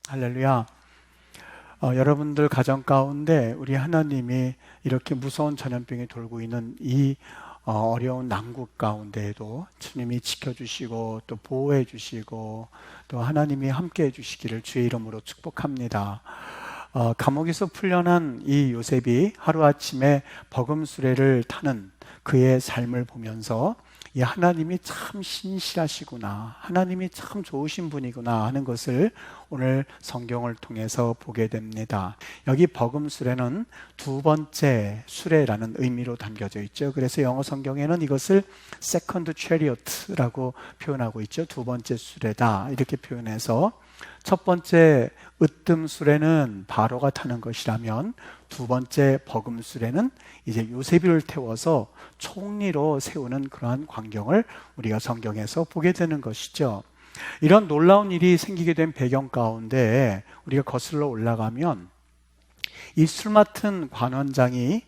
할렐루야. 여러분들 가정 가운데 우리 하나님이 이렇게 무서운 전염병이 돌고 있는 이 어려운 난국 가운데에도 주님이 지켜주시고 또 보호해 주시고 또 하나님이 함께 해주시기를 주의 이름으로 축복합니다. 감옥에서 풀려난 이 요셉이 하루아침에 버금수레를 타는 그의 삶을 보면서 이 하나님이 참 신실하시구나, 하나님이 참 좋으신 분이구나 하는 것을 오늘 성경을 통해서 보게 됩니다. 여기 버금수레는 두 번째 수레라는 의미로 담겨져 있죠. 그래서 영어 성경에는 이것을 second chariot라고 표현하고 있죠. 두 번째 수레다 이렇게 표현해서, 첫 번째 으뜸수레는 바로가 타는 것이라면 두 번째 버금수레는 이제 요셉을 태워서 총리로 세우는 그러한 광경을 우리가 성경에서 보게 되는 것이죠. 이런 놀라운 일이 생기게 된 배경 가운데 우리가 거슬러 올라가면 이 술 맡은 관원장이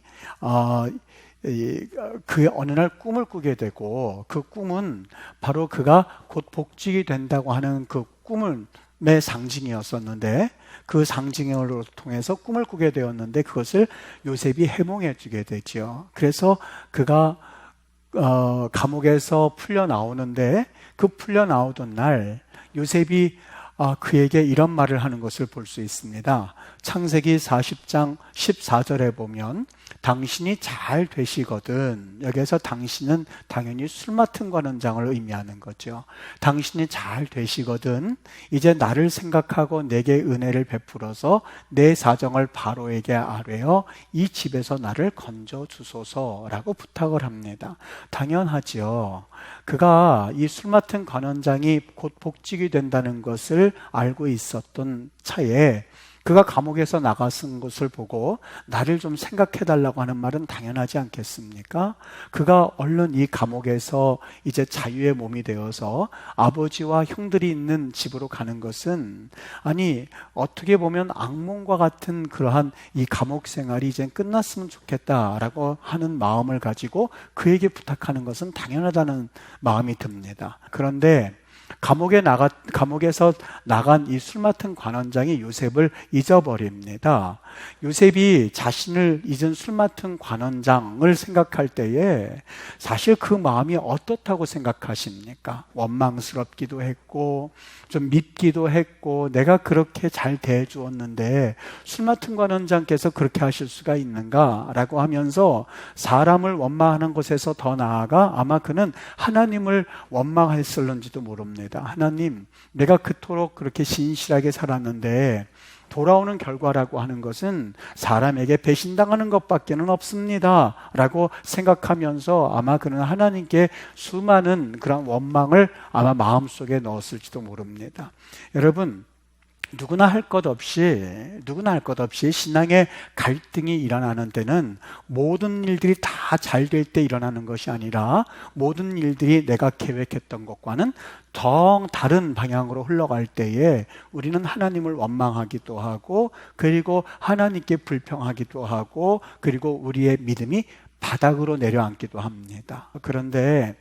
그 어느 날 꿈을 꾸게 되고, 그 꿈은 바로 그가 곧 복직이 된다고 하는 그 꿈을 의 상징이었었는데, 그 상징을 통해서 꿈을 꾸게 되었는데 그것을 요셉이 해몽해 주게 되죠. 그래서 그가 감옥에서 풀려 나오는데, 그 풀려 나오던 날 요셉이 그에게 이런 말을 하는 것을 볼 수 있습니다. 창세기 40장 14절에 보면 당신이 잘 되시거든, 여기에서 당신은 당연히 술 맡은 관원장을 의미하는 거죠. 당신이 잘 되시거든 이제 나를 생각하고 내게 은혜를 베풀어서 내 사정을 바로에게 아뢰어 이 집에서 나를 건져 주소서라고 부탁을 합니다. 당연하죠. 그가 이 술 맡은 관원장이 곧 복직이 된다는 것을 알고 있었던 차에 그가 감옥에서 나가신 것을 보고 나를 좀 생각해 달라고 하는 말은 당연하지 않겠습니까? 그가 얼른 이 감옥에서 이제 자유의 몸이 되어서 아버지와 형들이 있는 집으로 가는 것은, 아니 어떻게 보면 악몽과 같은 그러한 이 감옥 생활이 이제 끝났으면 좋겠다라고 하는 마음을 가지고 그에게 부탁하는 것은 당연하다는 마음이 듭니다. 그런데 감옥에서 나간 이 술 맡은 관원장이 요셉을 잊어버립니다. 요셉이 자신을 잊은 술 맡은 관원장을 생각할 때에 사실 그 마음이 어떻다고 생각하십니까? 원망스럽기도 했고 좀 밉기도 했고, 내가 그렇게 잘 대해주었는데 술 맡은 관원장께서 그렇게 하실 수가 있는가? 라고 하면서 사람을 원망하는 것에서 더 나아가 아마 그는 하나님을 원망했을는지도 모릅니다. 하나님, 내가 그토록 그렇게 신실하게 살았는데 돌아오는 결과라고 하는 것은 사람에게 배신당하는 것밖에는 없습니다 라고 생각하면서 아마 그는 하나님께 수많은 그런 원망을 아마 마음속에 넣었을지도 모릅니다. 여러분, 누구나 할 것 없이 신앙의 갈등이 일어나는 때는 모든 일들이 다 잘 될 때 일어나는 것이 아니라 모든 일들이 내가 계획했던 것과는 정 다른 방향으로 흘러갈 때에 우리는 하나님을 원망하기도 하고, 그리고 하나님께 불평하기도 하고, 그리고 우리의 믿음이 바닥으로 내려앉기도 합니다. 그런데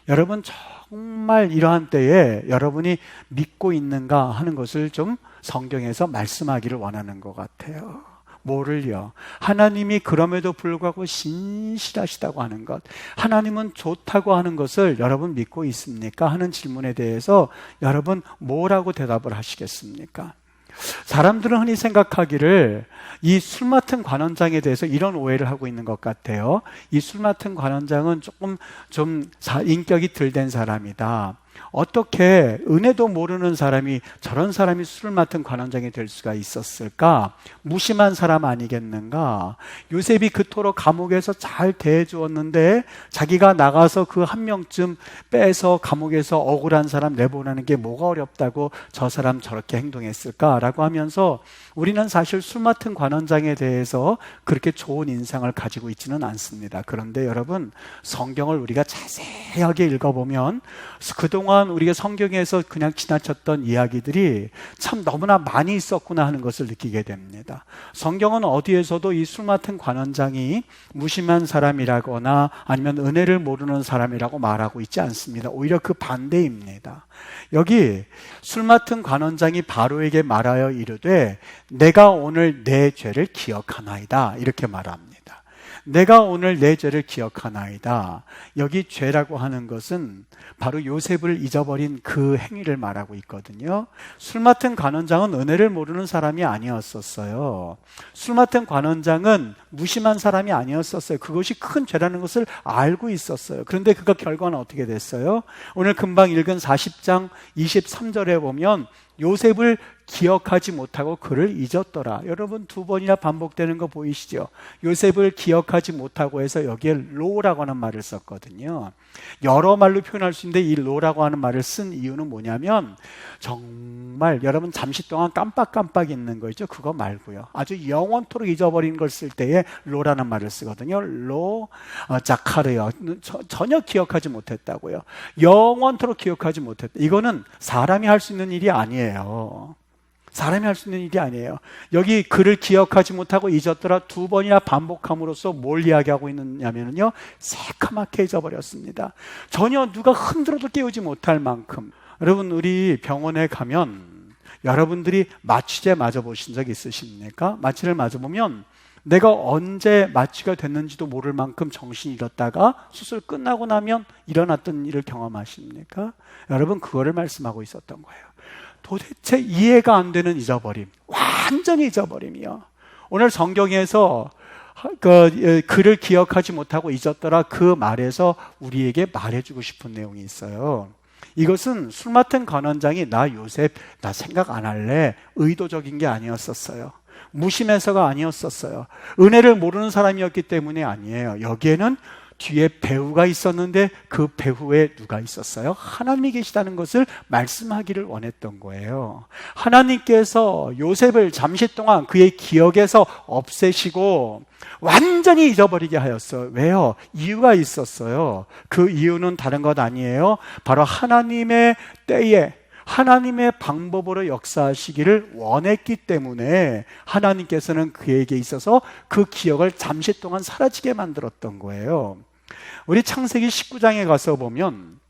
여러분, 정말 이러한 때에 여러분이 믿고 있는가 하는 것을 좀 성경에서 말씀하기를 원하는 것 같아요. 뭐를요? 하나님이 그럼에도 불구하고 신실하시다고 하는 것, 하나님은 좋다고 하는 것을 여러분 믿고 있습니까? 하는 질문에 대해서 여러분 뭐라고 대답을 하시겠습니까? 사람들은 흔히 생각하기를 이 술 맡은 관원장에 대해서 이런 오해를 하고 있는 것 같아요. 이 술 맡은 관원장은 조금 좀 인격이 덜 된 사람이다. 어떻게 은혜도 모르는 사람이 저런 사람이 술을 맡은 관원장이 될 수가 있었을까? 무심한 사람 아니겠는가? 요셉이 그토록 감옥에서 잘 대해주었는데 자기가 나가서 그 한 명쯤 빼서 감옥에서 억울한 사람 내보내는 게 뭐가 어렵다고 저 사람 저렇게 행동했을까라고 하면서 우리는 사실 술 맡은 관원장에 대해서 그렇게 좋은 인상을 가지고 있지는 않습니다. 그런데 여러분, 성경을 우리가 자세하게 읽어보면 그동안 그동안 우리가 성경에서 그냥 지나쳤던 이야기들이 참 너무나 많이 있었구나 하는 것을 느끼게 됩니다. 성경은 어디에서도 이 술 맡은 관원장이 무심한 사람이라거나 아니면 은혜를 모르는 사람이라고 말하고 있지 않습니다. 오히려 그 반대입니다. 여기 술 맡은 관원장이 바로에게 말하여 이르되 내가 오늘 내 죄를 기억하나이다 이렇게 말합니다. 내가 오늘 내 죄를 기억하나이다. 여기 죄라고 하는 것은 바로 요셉을 잊어버린 그 행위를 말하고 있거든요. 술 맡은 관원장은 은혜를 모르는 사람이 아니었었어요. 술 맡은 관원장은 무심한 사람이 아니었었어요. 그것이 큰 죄라는 것을 알고 있었어요. 그런데 그가 결과는 어떻게 됐어요? 오늘 금방 읽은 40장 23절에 보면 요셉을 기억하지 못하고 그를 잊었더라. 여러분 두 번이나 반복되는 거 보이시죠? 요셉을 기억하지 못하고 해서 여기에 로라고 하는 말을 썼거든요. 여러 말로 표현할 수 있는데 이 로라고 하는 말을 쓴 이유는 뭐냐면 정말 여러분 잠시 동안 깜빡깜빡 있는 거 있죠? 그거 말고요. 아주 영원토록 잊어버린 걸 쓸 때에 로라는 말을 쓰거든요. 자카르요. 전혀 기억하지 못했다고요. 영원토록 기억하지 못했다. 이거는 사람이 할 수 있는 일이 아니에요. 사람이 할 수 있는 일이 아니에요. 여기 그를 기억하지 못하고 잊었더라 두 번이나 반복함으로써 뭘 이야기하고 있느냐면요, 새카맣게 잊어버렸습니다. 전혀 누가 흔들어도 깨우지 못할 만큼. 여러분 우리 병원에 가면 여러분들이 마취제 맞아보신 적 있으십니까? 마취를 맞아보면 내가 언제 마취가 됐는지도 모를 만큼 정신이 잃었다가 수술 끝나고 나면 일어났던 일을 경험하십니까? 여러분 그거를 말씀하고 있었던 거예요. 도대체 이해가 안 되는 잊어버림, 완전히 잊어버림이요. 오늘 성경에서 그를 기억하지 못하고 잊었더라 그 말에서 우리에게 말해주고 싶은 내용이 있어요. 이것은 술 맡은 관원장이 나 요셉 나 생각 안 할래 의도적인 게 아니었었어요. 무심해서가 아니었었어요. 은혜를 모르는 사람이었기 때문에 아니에요. 여기에는 뒤에 배후가 있었는데 그 배후에 누가 있었어요? 하나님이 계시다는 것을 말씀하기를 원했던 거예요. 하나님께서 요셉을 잠시 동안 그의 기억에서 없애시고 완전히 잊어버리게 하였어요. 왜요? 이유가 있었어요. 그 이유는 다른 것 아니에요. 바로 하나님의 때에 하나님의 방법으로 역사하시기를 원했기 때문에 하나님께서는 그에게 있어서 그 기억을 잠시 동안 사라지게 만들었던 거예요. 우리 창세기 19장에 가서 보면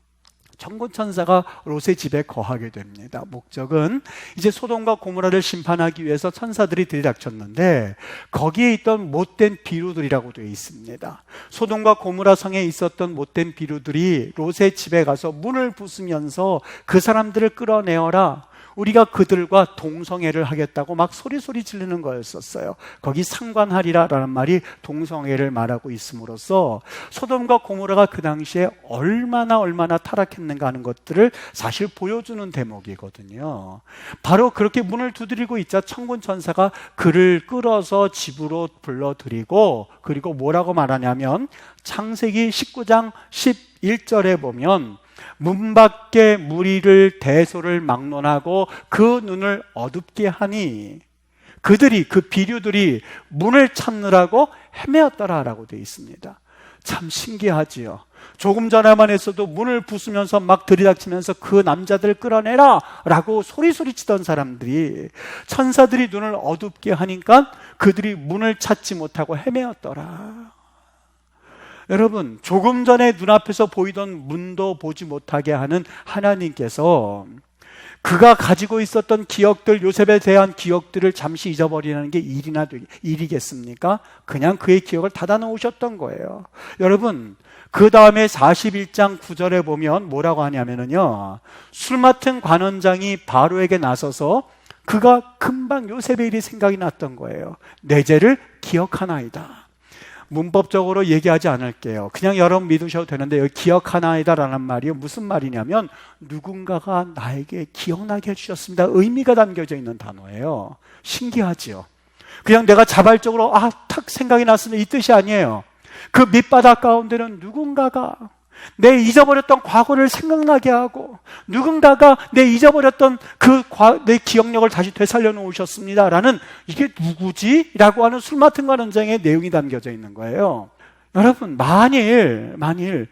천군천사가 롯의 집에 거하게 됩니다. 목적은 이제 소돔과 고모라를 심판하기 위해서 천사들이 들이닥쳤는데 거기에 있던 못된 비루들이라고 되어 있습니다. 소돔과 고모라 성에 있었던 못된 비루들이 롯의 집에 가서 문을 부수면서 그 사람들을 끌어내어라, 우리가 그들과 동성애를 하겠다고 막 소리소리 지르는 거였었어요. 거기 상관하리라라는 말이 동성애를 말하고 있음으로써 소돔과 고모라가 그 당시에 얼마나 타락했는가 하는 것들을 사실 보여주는 대목이거든요. 바로 그렇게 문을 두드리고 있자 천군천사가 그를 끌어서 집으로 불러들이고, 그리고 뭐라고 말하냐면 창세기 19장 11절에 보면 문 밖에 무리를 대소를 막론하고 그 눈을 어둡게 하니 그들이 그 비류들이 문을 찾느라고 헤매었더라라고 되어 있습니다. 참 신기하지요. 조금 전에만 했어도 문을 부수면서 막 들이닥치면서 그 남자들 끌어내라 라고 소리치던 사람들이 천사들이 눈을 어둡게 하니까 그들이 문을 찾지 못하고 헤매었더라. 여러분, 조금 전에 눈앞에서 보이던 문도 보지 못하게 하는 하나님께서 그가 가지고 있었던 기억들, 요셉에 대한 기억들을 잠시 잊어버리는 게 일이겠습니까? 그냥 그의 기억을 닫아 놓으셨던 거예요. 여러분, 그 다음에 41장 9절에 보면 뭐라고 하냐면요, 술 맡은 관원장이 바로에게 나서서 그가 금방 요셉의 일이 생각이 났던 거예요. 내 죄를 기억하나이다. 문법적으로 얘기하지 않을게요. 그냥 여러분 믿으셔도 되는데 여기 기억하나이다라는 말이 무슨 말이냐면 누군가가 나에게 기억나게 해주셨습니다. 의미가 담겨져 있는 단어예요. 신기하지요. 그냥 내가 자발적으로 탁 생각이 났으면 이 뜻이 아니에요. 그 밑바닥 가운데는 누군가가 내 잊어버렸던 과거를 생각나게 하고 누군가가 내 잊어버렸던 내 기억력을 다시 되살려 놓으셨습니다 라는, 이게 누구지? 라고 하는 술 맡은 관원장의 내용이 담겨져 있는 거예요. 여러분, 만일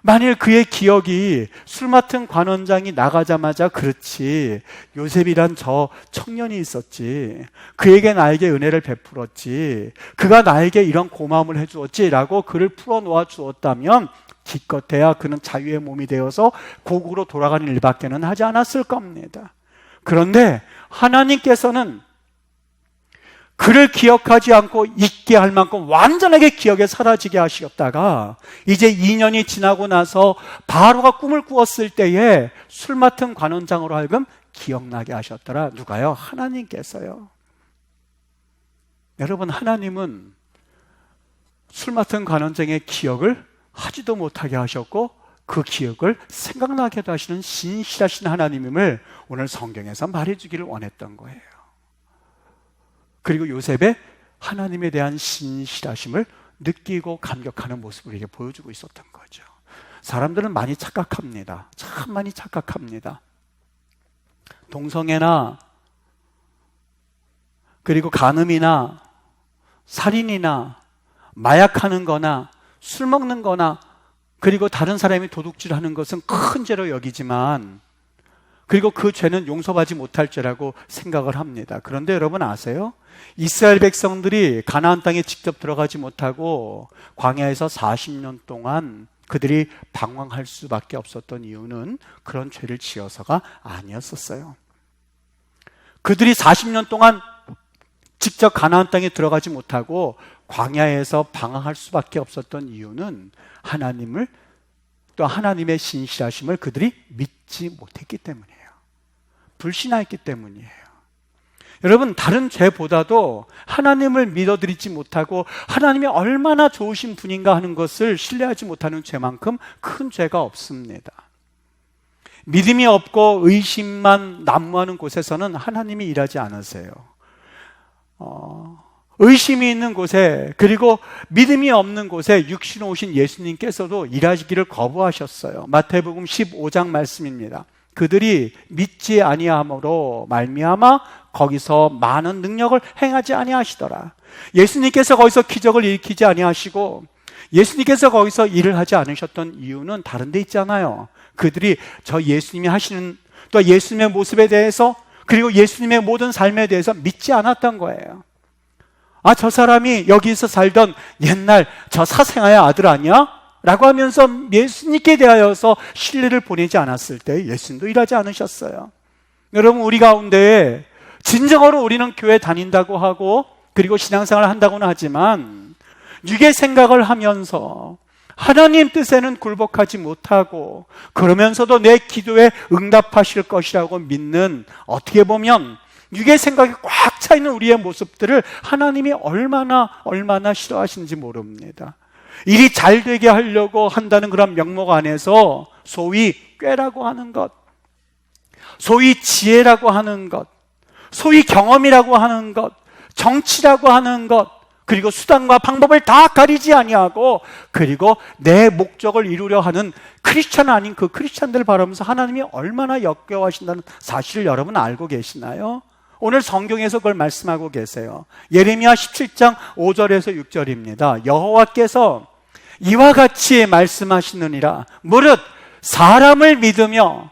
만일 그의 기억이 술 맡은 관원장이 나가자마자 그렇지, 요셉이란 저 청년이 있었지, 그에게 나에게 은혜를 베풀었지, 그가 나에게 이런 고마움을 해주었지 라고 그를 풀어놓아 주었다면 기껏해야 그는 자유의 몸이 되어서 고국으로 돌아가는 일밖에는 하지 않았을 겁니다. 그런데 하나님께서는 그를 기억하지 않고 잊게 할 만큼 완전하게 기억에 사라지게 하시었다가 이제 2년이 지나고 나서 바로가 꿈을 꾸었을 때에 술 맡은 관원장으로 하여금 기억나게 하셨더라. 누가요? 하나님께서요. 여러분, 하나님은 술 맡은 관원장의 기억을 하지도 못하게 하셨고 그 기억을 생각나게도 하시는 신실하신 하나님임을 오늘 성경에서 말해주기를 원했던 거예요. 그리고 요셉의 하나님에 대한 신실하심을 느끼고 감격하는 모습을 이렇게 보여주고 있었던 거죠. 사람들은 많이 착각합니다. 참 많이 착각합니다. 동성애나 그리고 간음이나 살인이나 마약하는 거나 술 먹는 거나 그리고 다른 사람이 도둑질하는 것은 큰 죄로 여기지만 그리고 그 죄는 용서받지 못할 죄라고 생각을 합니다. 그런데 여러분 아세요? 이스라엘 백성들이 가나안 땅에 직접 들어가지 못하고 광야에서 40년 동안 그들이 방황할 수밖에 없었던 이유는 그런 죄를 지어서가 아니었었어요. 그들이 40년 동안 직접 가나안 땅에 들어가지 못하고 광야에서 방황할 수밖에 없었던 이유는 하나님을, 또 하나님의 신실하심을 그들이 믿지 못했기 때문이에요. 불신하였기 때문이에요. 여러분, 다른 죄보다도 하나님을 믿어드리지 못하고 하나님이 얼마나 좋으신 분인가 하는 것을 신뢰하지 못하는 죄만큼 큰 죄가 없습니다. 믿음이 없고 의심만 난무하는 곳에서는 하나님이 일하지 않으세요. 의심이 있는 곳에, 그리고 믿음이 없는 곳에 육신으로 오신 예수님께서도 일하시기를 거부하셨어요. 마태복음 15장 말씀입니다. 그들이 믿지 아니함으로 말미암아 거기서 많은 능력을 행하지 아니하시더라. 예수님께서 거기서 기적을 일으키지 아니하시고 예수님께서 거기서 일을 하지 않으셨던 이유는 다른 데 있잖아요. 그들이 저 예수님이 하시는, 또 예수님의 모습에 대해서, 그리고 예수님의 모든 삶에 대해서 믿지 않았던 거예요. 아, 저 사람이 여기서 살던 옛날 저 사생아의 아들 아니야? 라고 하면서 예수님께 대하여서 신뢰를 보내지 않았을 때 예수님도 일하지 않으셨어요. 여러분, 우리 가운데 진정으로 우리는 교회 다닌다고 하고 그리고 신앙생활을 한다고는 하지만 육의 생각을 하면서 하나님 뜻에는 굴복하지 못하고 그러면서도 내 기도에 응답하실 것이라고 믿는, 어떻게 보면 육의 생각이 꽉 차 있는 우리의 모습들을 하나님이 얼마나 싫어하시는지 모릅니다. 일이 잘 되게 하려고 한다는 그런 명목 안에서 소위 꾀라고 하는 것, 소위 지혜라고 하는 것, 소위 경험이라고 하는 것, 정치라고 하는 것, 그리고 수단과 방법을 다 가리지 아니하고 그리고 내 목적을 이루려 하는 크리스찬 아닌 그 크리스찬들을 바라보면서 하나님이 얼마나 역겨워하신다는 사실을 여러분 알고 계시나요? 오늘 성경에서 그걸 말씀하고 계세요. 예레미야 17장 5절에서 6절입니다. 여호와께서 이와 같이 말씀하시느니라. 무릇 사람을 믿으며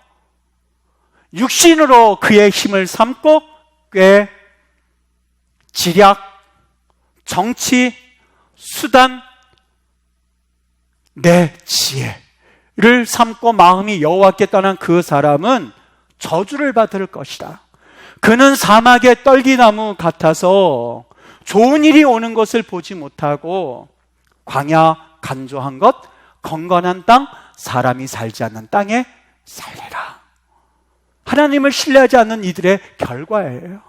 육신으로 그의 힘을 삼고 꽤, 지략, 정치, 수단, 내 지혜를 삼고 마음이 여호와께 떠난 그 사람은 저주를 받을 것이다. 그는 사막의 떨기나무 같아서 좋은 일이 오는 것을 보지 못하고 광야 간조한 것, 건건한 땅, 사람이 살지 않는 땅에 살리라. 하나님을 신뢰하지 않는 이들의 결과예요.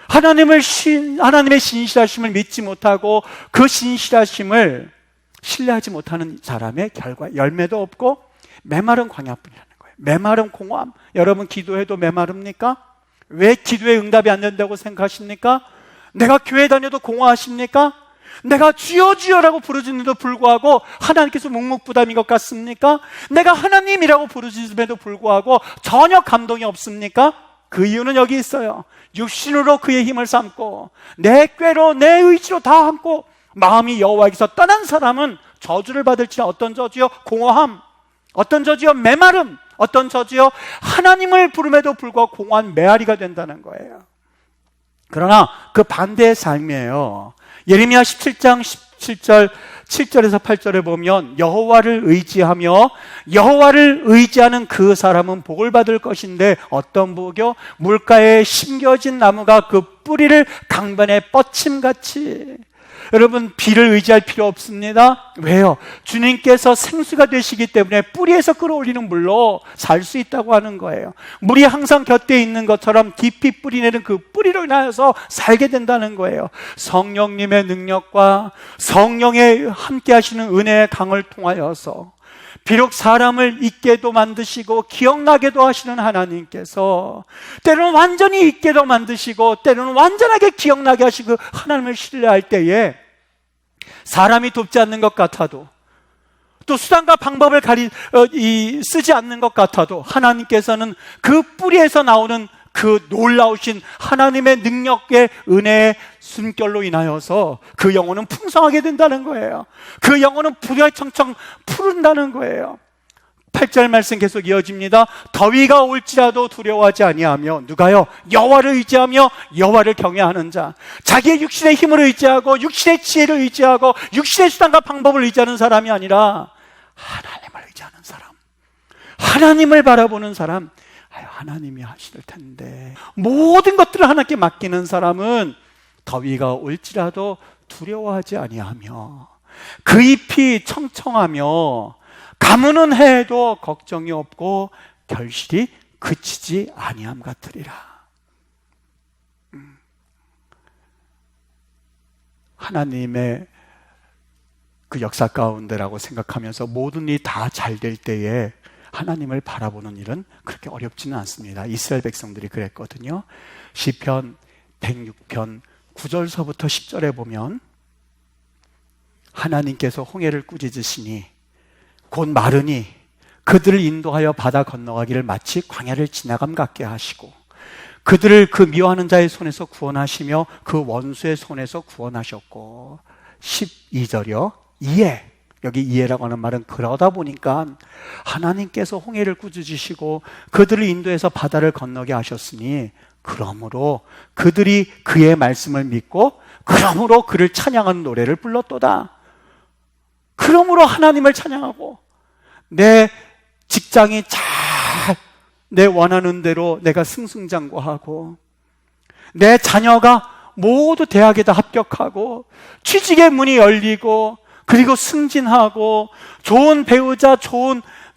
하나님의 신실하심을 믿지 못하고 그 신실하심을 신뢰하지 못하는 사람의 결과, 열매도 없고 메마른 광야뿐이라는 거예요. 메마른 공허함. 여러분, 기도해도 메마릅니까? 왜 기도에 응답이 안 된다고 생각하십니까? 내가 교회 다녀도 공허하십니까? 내가 주여 주여라고 부르짖는데도 불구하고 하나님께서 묵묵부담인 것 같습니까? 내가 하나님이라고 부르짖음에도 불구하고 전혀 감동이 없습니까? 그 이유는 여기 있어요. 육신으로 그의 힘을 삼고 내 꾀로 내 의지로 다 함고 마음이 여호와에게서 떠난 사람은 저주를 받을지라. 어떤 저주요? 공허함. 어떤 저주요? 메마름. 어떤 저주요? 하나님을 부름에도 불구하고 공허한 메아리가 된다는 거예요. 그러나 그 반대의 삶이에요. 예레미야 17장 17절 7절에서 8절에 보면 여호와를 의지하며 여호와를 의지하는 그 사람은 복을 받을 것인데 어떤 복이요? 물가에 심겨진 나무가 그 뿌리를 강변에 뻗침같이. 여러분, 비를 의지할 필요 없습니다. 왜요? 주님께서 생수가 되시기 때문에 뿌리에서 끌어올리는 물로 살 수 있다고 하는 거예요. 물이 항상 곁에 있는 것처럼 깊이 뿌리내는 그 뿌리로 인하여서 살게 된다는 거예요. 성령님의 능력과 성령의 함께 하시는 은혜의 강을 통하여서 비록 사람을 잊게도 만드시고 기억나게도 하시는 하나님께서 때로는 완전히 잊게도 만드시고 때로는 완전하게 기억나게 하시고 하나님을 신뢰할 때에 사람이 돕지 않는 것 같아도 또 수단과 방법을 쓰지 않는 것 같아도 하나님께서는 그 뿌리에서 나오는 그 놀라우신 하나님의 능력의 은혜의 숨결로 인하여서 그 영혼은 풍성하게 된다는 거예요. 그 영혼은 부랴청청 푸른다는 거예요. 8절 말씀 계속 이어집니다. 더위가 올지라도 두려워하지 아니하며 누가요? 여호와를 의지하며 여호와를 경외하는 자. 자기의 육신의 힘을 의지하고 육신의 지혜를 의지하고 육신의 수단과 방법을 의지하는 사람이 아니라 하나님을 의지하는 사람, 하나님을 바라보는 사람. 하나님이 하실 텐데 모든 것들을 하나님께 맡기는 사람은 더위가 올지라도 두려워하지 아니하며 그 잎이 청청하며 가무는 해에도 걱정이 없고 결실이 그치지 아니함 같으리라. 하나님의 그 역사 가운데라고 생각하면서 모든 일이 다 잘 될 때에 하나님을 바라보는 일은 그렇게 어렵지는 않습니다. 이스라엘 백성들이 그랬거든요. 시편 106편 9절서부터 10절에 보면 하나님께서 홍해를 꾸짖으시니 곧 마르니 그들을 인도하여 바다 건너가기를 마치 광야를 지나감 같게 하시고 그들을 그 미워하는 자의 손에서 구원하시며 그 원수의 손에서 구원하셨고 12절이요. 이에 여기 이해라고 하는 말은 그러다 보니까 하나님께서 홍해를 꾸짖으시고 그들을 인도해서 바다를 건너게 하셨으니 그러므로 그들이 그의 말씀을 믿고 그러므로 그를 찬양하는 노래를 불렀도다. 그러므로 하나님을 찬양하고 내 직장이 잘 내 원하는 대로 내가 승승장구하고 내 자녀가 모두 대학에 다 합격하고 취직의 문이 열리고 그리고 승진하고 좋은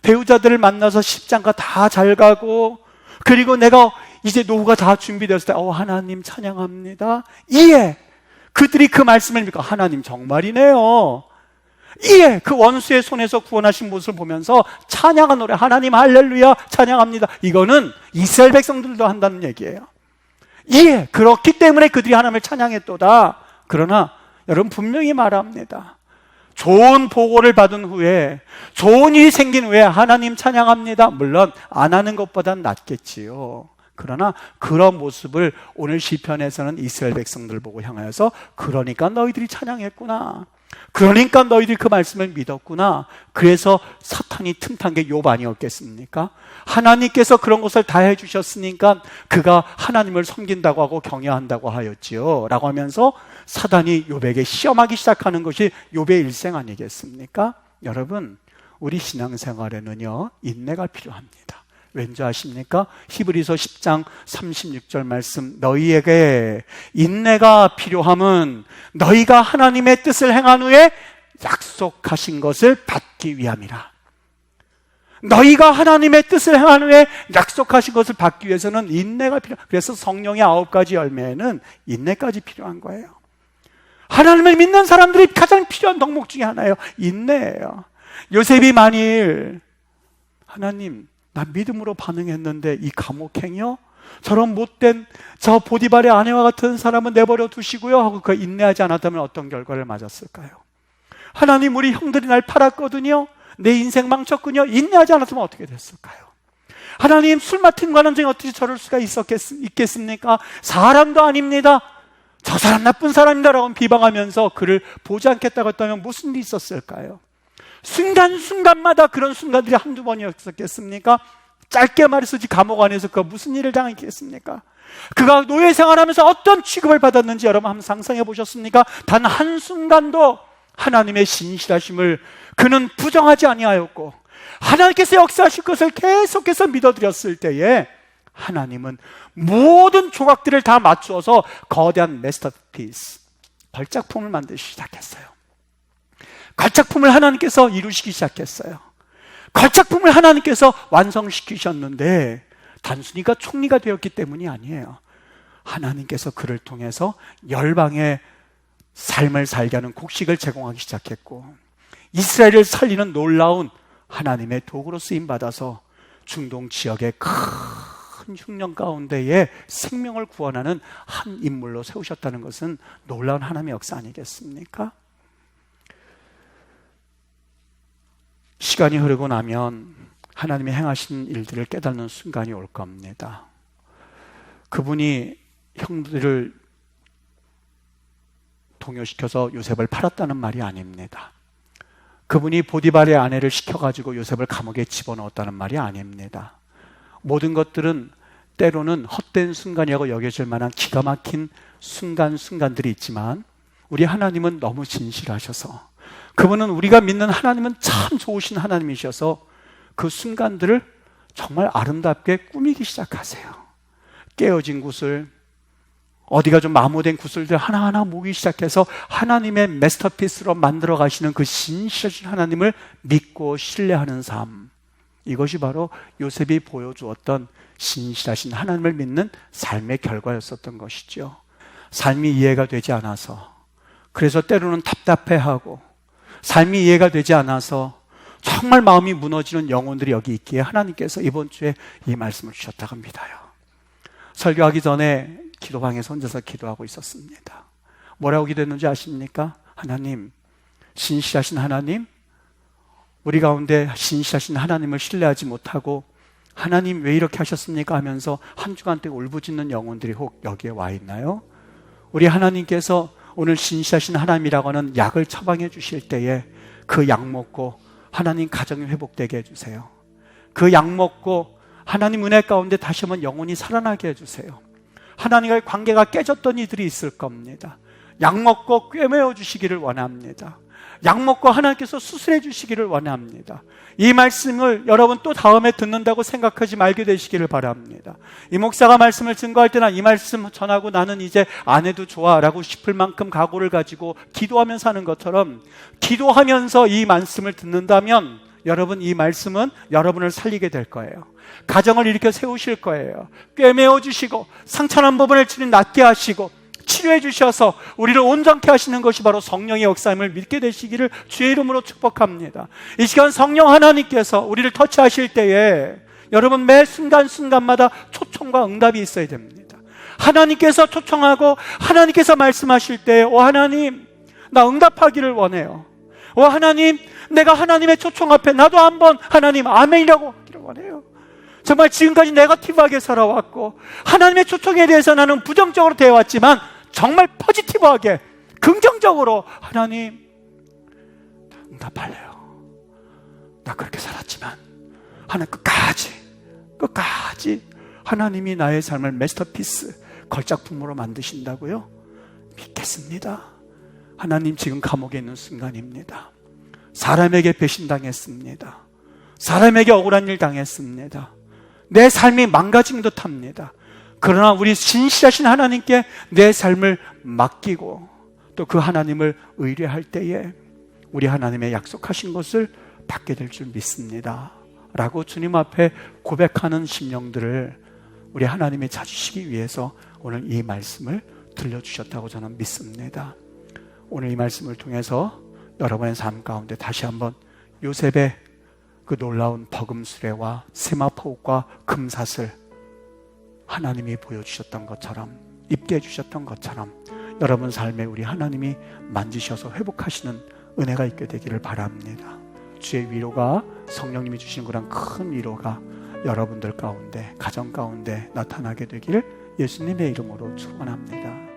배우자들을 만나서 십장가 다 잘 가고 그리고 내가 이제 노후가 다 준비되었을 때 하나님 찬양합니다. 이에 그들이 그 말씀을 믿고 하나님 정말이네요. 이에 그 원수의 손에서 구원하신 모습을 보면서 찬양한 노래 하나님 할렐루야 찬양합니다. 이거는 이스라엘 백성들도 한다는 얘기예요. 이에 그렇기 때문에 그들이 하나님을 찬양했도다. 그러나 여러분 분명히 말합니다. 좋은 보고를 받은 후에 좋은 일이 생긴 후에 하나님 찬양합니다. 물론 안 하는 것보단 낫겠지요. 그러나 그런 모습을 오늘 시편에서는 이스라엘 백성들을 보고 향하여서 그러니까 너희들이 찬양했구나. 그러니까 너희들이 그 말씀을 믿었구나. 그래서 사탄이 틈탄 게 욥 아니었겠습니까? 하나님께서 그런 것을 다 해주셨으니까 그가 하나님을 섬긴다고 하고 경외한다고 하였지요 라고 하면서 사단이 욥에게 시험하기 시작하는 것이 욥의 일생 아니겠습니까? 여러분, 우리 신앙생활에는요 인내가 필요합니다. 왠지 아십니까? 히브리서 10장 36절 말씀, 너희에게 인내가 필요함은 너희가 하나님의 뜻을 행한 후에 약속하신 것을 받기 위함이라. 너희가 하나님의 뜻을 행한 후에 약속하신 것을 받기 위해서는 인내가 필요해요. 그래서 성령의 9가지 열매에는 인내까지 필요한 거예요. 하나님을 믿는 사람들이 가장 필요한 덕목 중에 하나예요. 인내예요. 요셉이 만일 하나님 나 믿음으로 반응했는데 이 감옥행이요? 저런 못된 저 보디발의 아내와 같은 사람은 내버려 두시고요 하고 그 인내하지 않았다면 어떤 결과를 맞았을까요? 하나님 우리 형들이 날 팔았거든요. 내 인생 망쳤군요. 인내하지 않았으면 어떻게 됐을까요? 하나님 술 맡은 관원장이 어떻게 저럴 수가 있겠습니까? 사람도 아닙니다. 저 사람 나쁜 사람이다 라고 비방하면서 그를 보지 않겠다고 했다면 무슨 일이 있었을까요? 순간순간마다 그런 순간들이 한두 번이었겠습니까? 짧게 말해서 감옥 안에서 그가 무슨 일을 당했겠습니까? 그가 노예 생활하면서 어떤 취급을 받았는지 여러분 한번 상상해 보셨습니까? 단 한순간도 하나님의 신실하심을 그는 부정하지 아니하였고, 하나님께서 역사하실 것을 계속해서 믿어드렸을 때에 하나님은 모든 조각들을 다 맞추어서 거대한 마스터피스, 걸작품을 만들기 시작했어요. 걸작품을 하나님께서 이루시기 시작했어요. 걸작품을 하나님께서 완성시키셨는데 단순히 그가 총리가 되었기 때문이 아니에요. 하나님께서 그를 통해서 열방의 삶을 살게 하는 곡식을 제공하기 시작했고, 이스라엘을 살리는 놀라운 하나님의 도구로 쓰임받아서 중동 지역의 큰 흉년 가운데에 생명을 구원하는 한 인물로 세우셨다는 것은 놀라운 하나님의 역사 아니겠습니까? 시간이 흐르고 나면 하나님이 행하신 일들을 깨닫는 순간이 올 겁니다. 그분이 형들을 동요시켜서 요셉을 팔았다는 말이 아닙니다. 그분이 보디발의 아내를 시켜가지고 요셉을 감옥에 집어넣었다는 말이 아닙니다. 모든 것들은 때로는 헛된 순간이라고 여겨질 만한 기가 막힌 순간들이 있지만, 우리 하나님은 너무 진실하셔서, 그분은 우리가 믿는 하나님은 참 좋으신 하나님이셔서 그 순간들을 정말 아름답게 꾸미기 시작하세요. 깨어진 구슬, 어디가 좀 마모된 구슬들 하나하나 모으기 시작해서 하나님의 마스터피스로 만들어 가시는 그 신실하신 하나님을 믿고 신뢰하는 삶, 이것이 바로 요셉이 보여주었던 신실하신 하나님을 믿는 삶의 결과였었던 것이죠. 삶이 이해가 되지 않아서, 그래서 때로는 답답해하고, 삶이 이해가 되지 않아서 정말 마음이 무너지는 영혼들이 여기 있기에 하나님께서 이번 주에 이 말씀을 주셨다고 믿어요. 설교하기 전에 기도방에서 혼자서 기도하고 있었습니다. 뭐라고 기도했는지 아십니까? 하나님, 신실하신 하나님, 우리 가운데 신실하신 하나님을 신뢰하지 못하고 하나님 왜 이렇게 하셨습니까? 하면서 한 주간 동안 울부짖는 영혼들이 혹 여기에 와 있나요? 우리 하나님께서 오늘 신실하신 하나님이라고 하는 약을 처방해 주실 때에 그 약 먹고 하나님 가정이 회복되게 해주세요. 그 약 먹고 하나님 은혜 가운데 다시 한번 영혼이 살아나게 해주세요. 하나님과의 관계가 깨졌던 이들이 있을 겁니다. 약 먹고 꿰매어 주시기를 원합니다. 약 먹고 하나님께서 수술해 주시기를 원합니다. 이 말씀을 여러분 또 다음에 듣는다고 생각하지 말게 되시기를 바랍니다. 이 목사가 말씀을 증거할 때나 이 말씀 전하고 나는 이제 안 해도 좋아 라고 싶을 만큼 각오를 가지고 기도하면서 하는 것처럼, 기도하면서 이 말씀을 듣는다면 여러분, 이 말씀은 여러분을 살리게 될 거예요. 가정을 일으켜 세우실 거예요. 꿰매어 주시고 상처난 부분을 낫게 하시고 치료해 주셔서 우리를 온전케 하시는 것이 바로 성령의 역사임을 믿게 되시기를 주의 이름으로 축복합니다. 이 시간 성령 하나님께서 우리를 터치하실 때에 여러분 매 순간순간마다 초청과 응답이 있어야 됩니다. 하나님께서 초청하고 하나님께서 말씀하실 때, 오 하나님, 나 응답하기를 원해요. 오 하나님, 내가 하나님의 초청 앞에 나도 한번 하나님 아멘이라고 하기를 원해요. 정말 지금까지 네거티브하게 살아왔고 하나님의 초청에 대해서 나는 부정적으로 대해왔지만 정말 포지티브하게 긍정적으로 하나님 응답할래요. 나 그렇게 살았지만 하나님 끝까지 하나님이 나의 삶을 마스터피스, 걸작품으로 만드신다고요? 믿겠습니다. 하나님 지금 감옥에 있는 순간입니다. 사람에게 배신당했습니다. 사람에게 억울한 일 당했습니다. 내 삶이 망가진 듯합니다. 그러나 우리 신실하신 하나님께 내 삶을 맡기고 또 그 하나님을 의뢰할 때에 우리 하나님의 약속하신 것을 받게 될 줄 믿습니다 라고 주님 앞에 고백하는 심령들을 우리 하나님이 찾으시기 위해서 오늘 이 말씀을 들려주셨다고 저는 믿습니다. 오늘 이 말씀을 통해서 여러분의 삶 가운데 다시 한번 요셉의 그 놀라운 버금수레와 세마포과 금사슬, 하나님이 보여주셨던 것처럼, 입게 해주셨던 것처럼 여러분 삶에 우리 하나님이 만지셔서 회복하시는 은혜가 있게 되기를 바랍니다. 주의 위로가, 성령님이 주시는 그런 큰 위로가 여러분들 가운데, 가정 가운데 나타나게 되기를 예수님의 이름으로 축원합니다.